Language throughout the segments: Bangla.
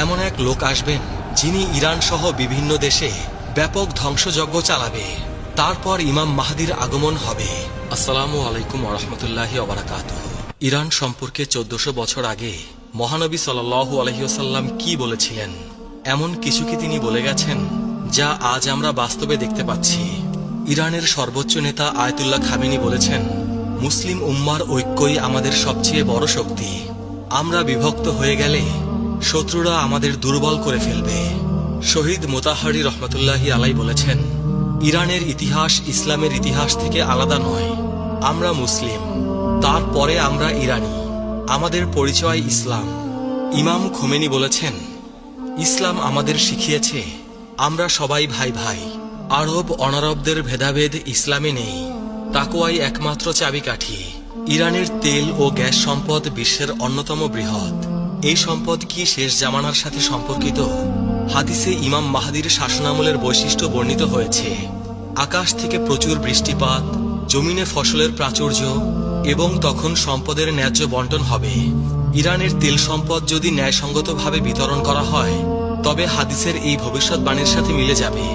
এমন এক লোক আসবেন যিনি ইরান সহ বিভিন্ন দেশে ব্যাপক ধ্বংসযজ্ঞ চালাবে। তারপর ইমাম মাহদির আগমন হবে। আসসালামু আলাইকুম ওয়া রাহমাতুল্লাহি ওয়া বারাকাতুহু। ইরান সম্পর্কে 1400 বছর আগে মহানবী সাল্লাল্লাহু আলাইহি ওয়াসাল্লাম কি বলেছিলেন, এমন কিছু কি তিনি বলে গেছেন যা আজ আমরা বাস্তবে দেখতে পাচ্ছি। ইরানের সর্বোচ্চ নেতা আয়াতুল্লাহ খামেনি বলেছেন, মুসলিম উম্মার ঐক্যই আমাদের সবচেয়ে বড় শক্তি। আমরা বিভক্ত হয়ে গেলে শত্রুরা আমাদের দুর্বল করে ফেলবে। শহীদ মোতাহারি রহমতুল্লাহি আলাই বলেছেন, ইরানের ইতিহাস ইসলামের ইতিহাস থেকে আলাদা নয়। আমরা মুসলিম, তারপরে আমরা ইরানি, আমাদের পরিচয় ইসলাম। ইমাম খোমেনি বলেছেন, ইসলাম আমাদের শিখিয়েছে আমরা সবাই ভাই ভাই। আরব অনারবদের ভেদাভেদ ইসলামে নেই, তাকওয়াই একমাত্র চাবিকাঠি। ইরানের তেল ও গ্যাস সম্পদ বিশ্বের অন্যতম বৃহৎ। এই সম্পদ কি শেষ জামানার সাথে সম্পর্কিত? হাদিসে ইমাম মাহদির শাসনামলের বৈশিষ্ট্য বর্ণিত হয়েছে। আকাশ থেকে প্রচুর বৃষ্টিপাত, জমিনে ফসলের প্রাচুর্য এবং তখন সম্পদের ন্যায্য বন্টন হবে। ইরানের তেল সম্পদ যদি ন্যায়সঙ্গতভাবে বিতরণ করা হয় তবে হাদিসের এই ভবিষ্যৎবাণীর সাথে মিলে যাবে।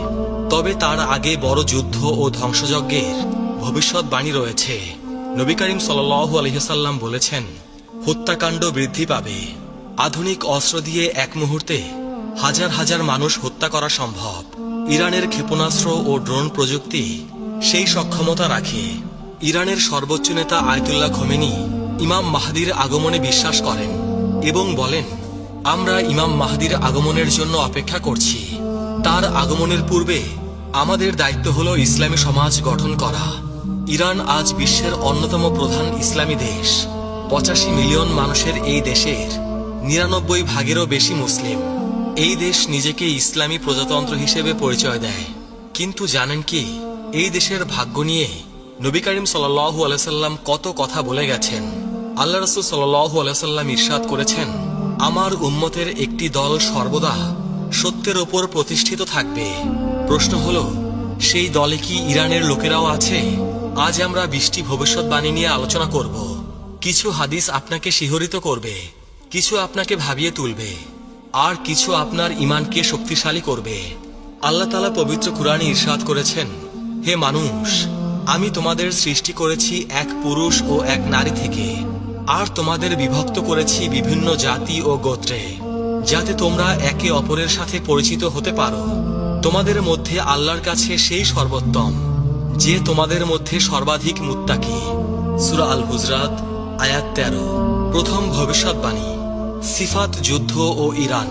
তবে তার আগে বড় যুদ্ধ ও ধ্বংসযজ্ঞের ভবিষ্যৎবাণী রয়েছে। নবী করিম সাল্লাল্লাহু আলাইহি ওয়াসাল্লাম বলেছেন, হত্যাকাণ্ড বৃদ্ধি পাবে। আধুনিক অস্ত্র দিয়ে এক মুহূর্তে হাজার হাজার মানুষ হত্যা করা সম্ভব। ইরানের ক্ষেপণাস্ত্র ও ড্রোন প্রযুক্তি সেই সক্ষমতা রাখে। ইরানের সর্বোচ্চ নেতা আয়াতুল্লাহ খোমেনি ইমাম মাহদির আগমনে বিশ্বাস করেন এবং বলেন, আমরা ইমাম মাহদির আগমনের জন্য অপেক্ষা করছি। তার আগমনের পূর্বে আমাদের দায়িত্ব হলো ইসলামী সমাজ গঠন করা। ইরান আজ বিশ্বের অন্যতম প্রধান ইসলামী দেশ। 85 মিলিয়ন মানুষের এই দেশের 99 ভাগেরও বেশি মুসলিম। এই দেশ নিজেকে ইসলামী প্রজাতন্ত্র হিসেবে পরিচয় দেয়। কিন্তু জানেন কি, এই দেশের ভাগ্য নিয়ে নবী করিম সাল্লাল্লাহু আলাইহি সাল্লাম কত কথা বলে গেছেন। আল্লাহ রাসূল সাল্লাল্লাহু আলাইহি সাল্লাম ইরশাদ করেছেন, আমার উম্মতের একটি দল সর্বদা সত্যের ওপর প্রতিষ্ঠিত থাকবে। প্রশ্ন হলো, সেই দলে কি ইরানের লোকেরাও আছে? আজ আমরা 20টি ভবিষ্যৎবাণী নিয়ে আলোচনা করব। কিছু হাদিস আপনাকে শিহরিত করবে, কিছু আপনাকে ভাবিয়ে তুলবে, আর কিছু আপনার ঈমানকে শক্তিশালী করবে। আল্লাহ তাআলা পবিত্র কুরআনে ইরশাদ করেছেন, হে মানুষ, আমি তোমাদের সৃষ্টি করেছি এক পুরুষ ও এক নারী থেকে, আর তোমাদের বিভক্ত করেছি বিভিন্ন জাতি ও গোত্রে, যাতে তোমরা একে অপরের সাথে পরিচিত হতে পারো। তোমাদের মধ্যে আল্লাহর কাছে সেই সর্বোত্তম যে তোমাদের মধ্যে সর্বাধিক মুত্তাকি। সূরা আল হুজরাত আয়াত 13। প্রথম ভবিষ্যৎবাণী, সিফাত, যুদ্ধ ও ইরান।